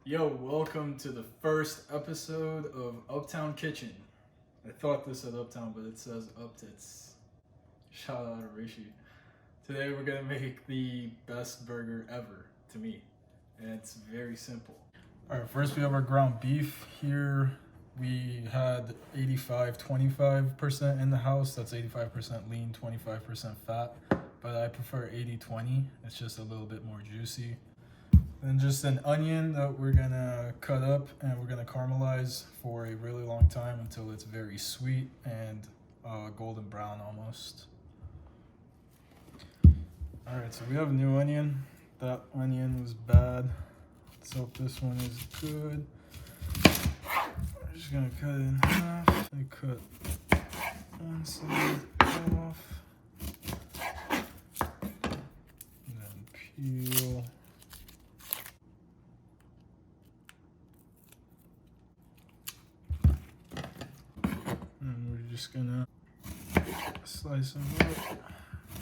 Yo, welcome to the first episode of Uptown Kitchen. I thought this said Uptown, but it says Uptits. Shout out to Rishi. Today we're gonna make the best burger ever, to me. And it's very simple. Alright, first we have our ground beef. Here we had 85-25% in the house. That's 85% lean, 25% fat. But I prefer 80-20. It's just a little bit more juicy. Then just an onion that we're gonna cut up and we're gonna caramelize for a really long time until it's very sweet and golden brown almost. Alright, so we have a new onion. That onion was bad. Let's hope this one is good. I'm just gonna cut it in half. I cut one side off. And then peel. Just gonna slice them up.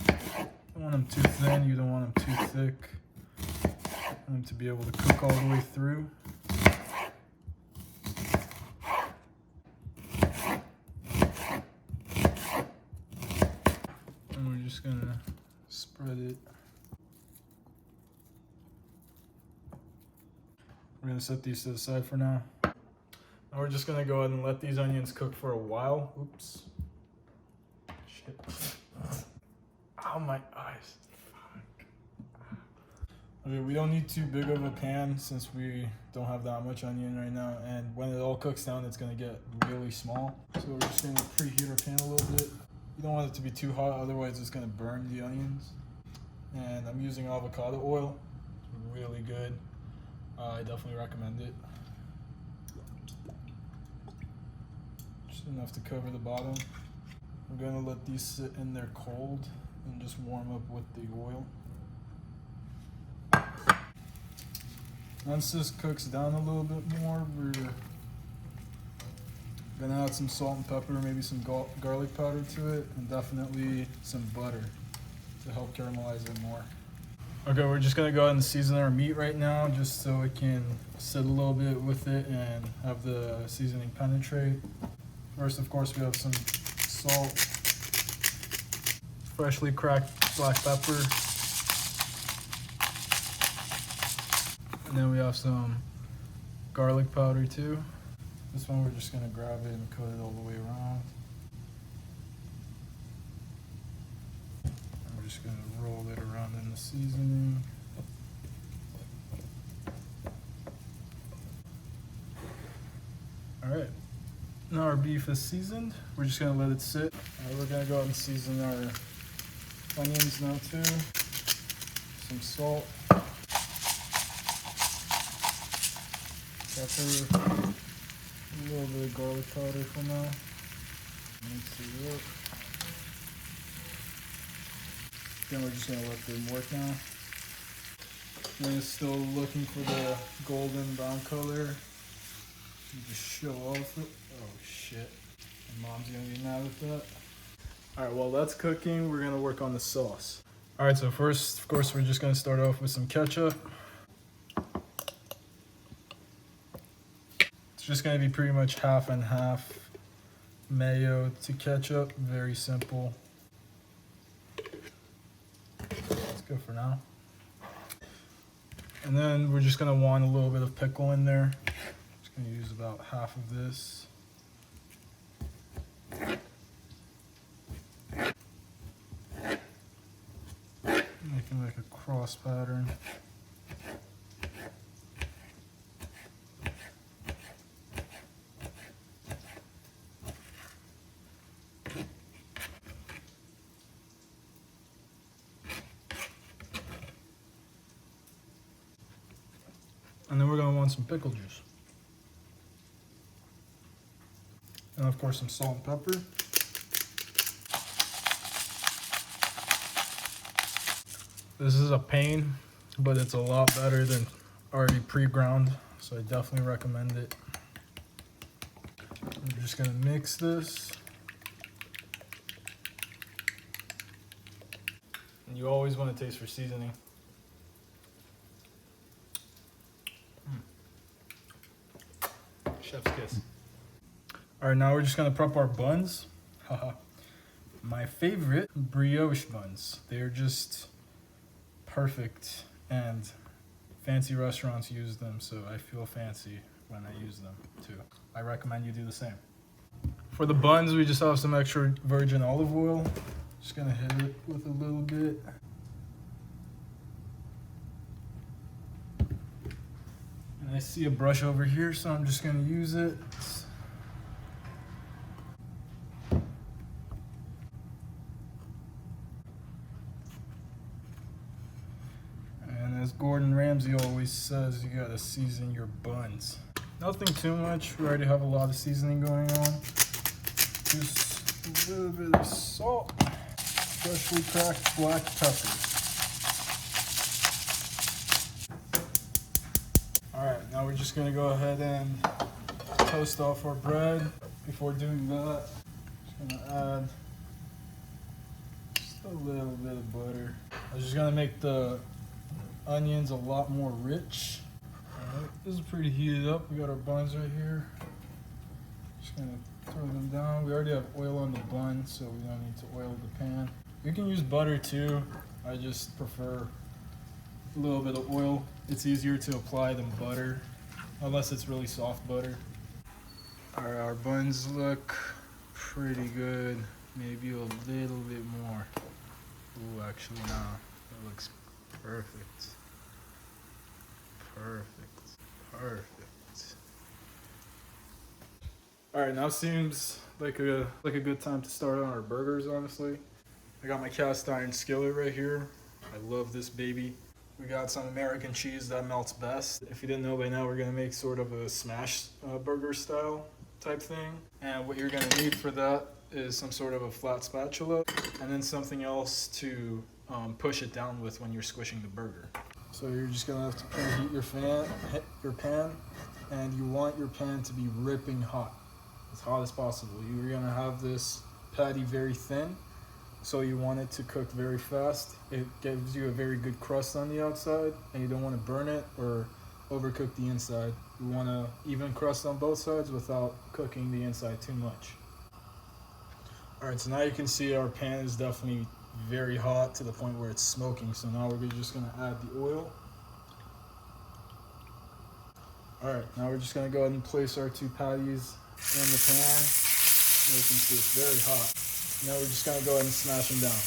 You don't want them too thin, you don't want them too thick. You want them to be able to cook all the way through. And we're just gonna spread it. We're gonna set these to the side for now. Now we're just gonna go ahead and let these onions cook for a while. Oops. Shit. Ow, my eyes. Fuck. Okay, we don't need too big of a pan since we don't have that much onion right now. And when it all cooks down, it's gonna get really small. So we're just gonna preheat our pan a little bit. You don't want it to be too hot, otherwise it's gonna burn the onions. And I'm using avocado oil. It's really good. I definitely recommend it. Enough to cover the bottom. We're gonna let these sit in there cold and just warm up with the oil. Once this cooks down a little bit more, we're gonna add some salt and pepper, maybe some garlic powder to it, and definitely some butter to help caramelize it more. Okay, we're just gonna go ahead and season our meat right now just so it can sit a little bit with it and have the seasoning penetrate. First, of course, we have some salt, freshly cracked black pepper, and then we have some garlic powder too. This one we're just gonna grab it and cut it all the way around. And we're just gonna roll it around in the seasoning. All right. Now our beef is seasoned. We're just gonna let it sit. We're gonna go ahead and season our onions now too. Some salt, pepper, a little bit of garlic powder for now. Mix it up. Then we're just gonna let them work now. Then it's still looking for the golden brown color. You just show off it. Oh shit. My mom's gonna be mad at that. Alright, while that's cooking, we're gonna work on the sauce. Alright, so first, of course, we're just gonna start off with some ketchup. It's just gonna be pretty much half and half mayo to ketchup. Very simple. That's good for now. And then we're just gonna want a little bit of pickle in there. I'm gonna use about half of this. Making like a cross pattern. And then we're gonna want some pickle juice. And of course some salt and pepper. This is a pain, but it's a lot better than already pre-ground, so I definitely recommend it. I'm just gonna mix this. And you always want to taste for seasoning. Chef's kiss. All right, now we're just gonna prep our buns. Haha. My favorite brioche buns. They're just perfect, and fancy restaurants use them, so I feel fancy when I use them too. I recommend you do the same. For the buns, we just have some extra virgin olive oil. Just gonna hit it with a little bit. And I see a brush over here, so I'm just gonna use it. And as Gordon Ramsay always says, you gotta season your buns. Nothing too much, we already have a lot of seasoning going on. Just a little bit of salt, freshly cracked black pepper. Alright, now we're just gonna go ahead and toast off our bread. Before doing that, just gonna add just a little bit of butter. I'm just gonna make the onions a lot more rich. Alright, this is pretty heated up. We got our buns right here. Just gonna throw them down. We already have oil on the bun, so we don't need to oil the pan. You can use butter too. I just prefer a little bit of oil. It's easier to apply than butter, unless it's really soft butter. Alright, our buns look pretty good. Maybe a little bit more. Ooh, actually, no. That looks perfect. Perfect. Alright, now seems like a good time to start on our burgers, honestly. I got my cast iron skillet right here. I love this baby. We got some American cheese that melts best. If you didn't know by now, we're gonna make sort of a smash burger style type thing. And what you're gonna need for that is some sort of a flat spatula and then something else to push it down with when you're squishing the burger. So you're just gonna have to preheat your pan, and you want your pan to be ripping hot, as hot as possible. You're gonna have this patty very thin, so you want it to cook very fast. It gives you a very good crust on the outside, and you don't want to burn it or overcook the inside. You want an even crust on both sides without cooking the inside too much. Alright, so now you can see our pan is definitely very hot to the point where it's smoking. So now we're just gonna add the oil. Alright, now we're just gonna go ahead and place our two patties in the pan. And you can see it's very hot. Now we're just gonna go ahead and smash them down.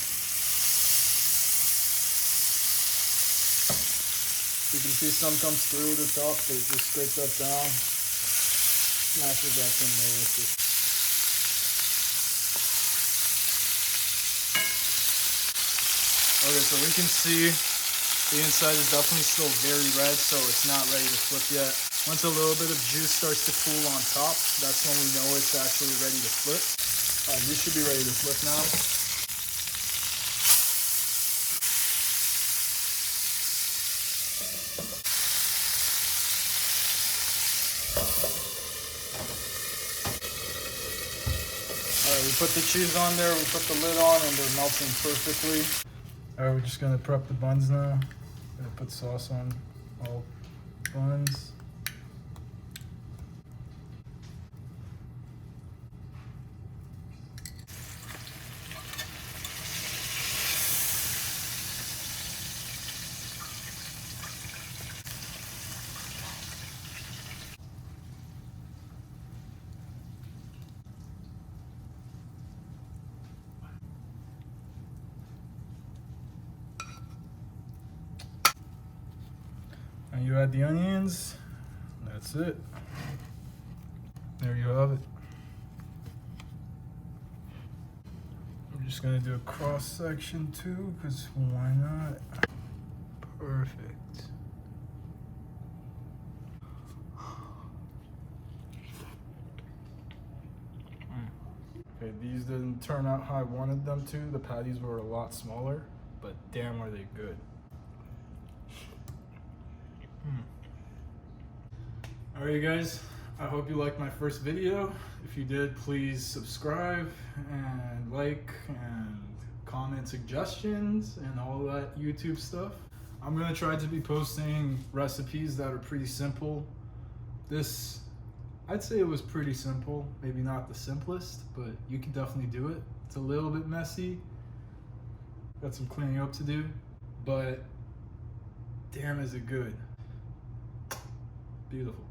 You can see some comes through the top, but just scrape that down. Smash it back in there with it. Okay, so we can see the inside is definitely still very red, so it's not ready to flip yet. Once a little bit of juice starts to pool on top, that's when we know it's actually ready to flip. Alright, this should be ready to flip now. Alright, we put the cheese on there, we put the lid on, and they're melting perfectly. Alright, we're just gonna prep the buns now. Gonna put sauce on all buns. And you add the onions. That's it. There you have it. I'm just gonna do a cross section too, because why not? Perfect. Okay, these didn't turn out how I wanted them to. The patties were a lot smaller, but damn are they good. Alright guys, I hope you liked my first video. If you did, please subscribe and like and comment suggestions and all that YouTube stuff. I'm gonna try to be posting recipes that are pretty simple. This I'd say it was pretty simple. Maybe not the simplest, but you can definitely do it. It's a little bit messy. Got some cleaning up to do, but damn is it good. Beautiful.